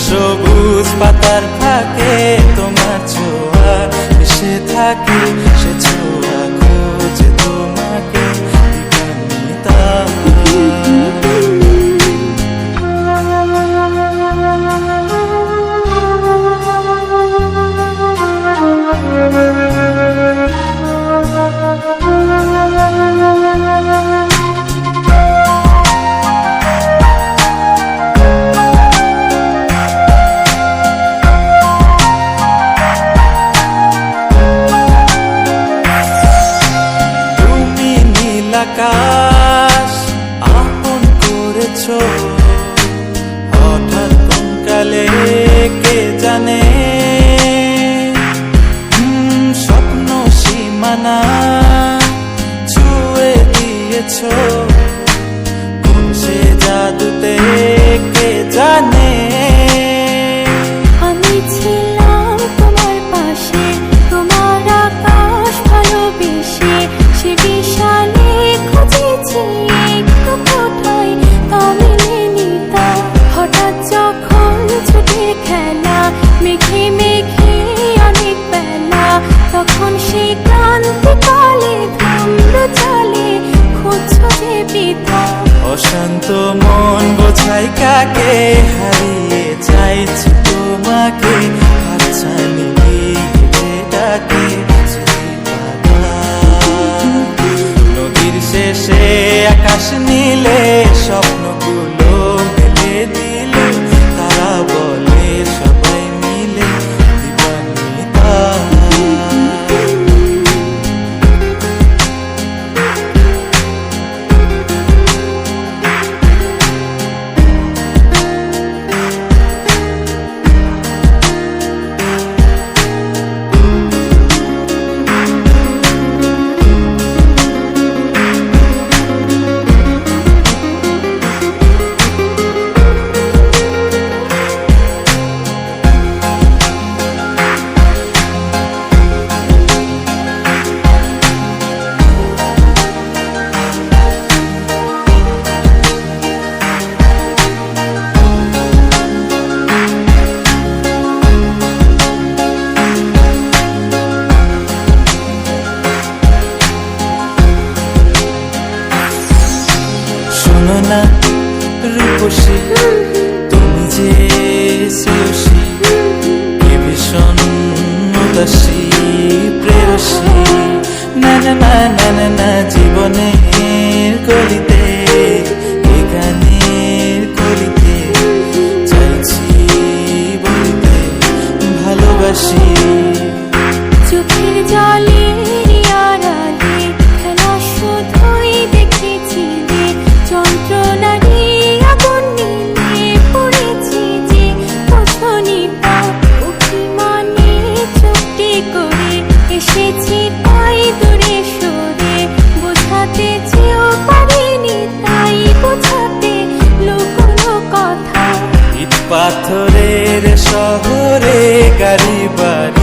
সবুজ পাতার ফাঁকে তোমার ছোঁয়া এসে থাকে, সে ছোঁয়া খোঁজে তোমাকে দিবানিতা। আকাশ আপন করেছো হঠাৎ কোন কালে কে জানে, স্বপ্ন সীমানা ছুঁয়ে দিয়েছো কোন সে জাদুতে কে জানে। আমি ছিলাম তোমার পাশে, তোমার আকাশ ভালোবেসে, সে বিশাল হঠাৎ যখন ছুটির খেলা মেঘে মেঘে অনেক বেলা, তখন সেই ক্রান্তিকালে ধুম্র চলে খুঁজছো যে পিতা। অশান্ত মন বোঝাই কাকে হারিয়ে চাইছি তোমাকে, হাতছানি দিয়ে ডাকে নদীর শেষে আকাশ নীলে স্বপ্নগুলো মেলে দিল, তারা বলে সবাই মিলে দিবানিতা। শোনো না রূপসী, তুমি যে শ্রেয়সী, কে ভীষণ উদাসী প্রেয়সী, না না না না না না জীবনের গলিতে এ গানের কলিতে চাইছি বলিতে ভালোবাসি। চোখের জলে আড়ালে খেলা শুধুই দেখেছি রে, যন্ত্রণারি আগুন নিয়ে পড়েছি যে বোঝনি তা। অভিমানে চুক্তি করে এসেছি তাই দূরে সরে, বোঝাতে চেয়েও পারিনি তাই বোঝাতে লুকোনো কথা। ইট পাথরের শহরে গাড়ি বাড়ি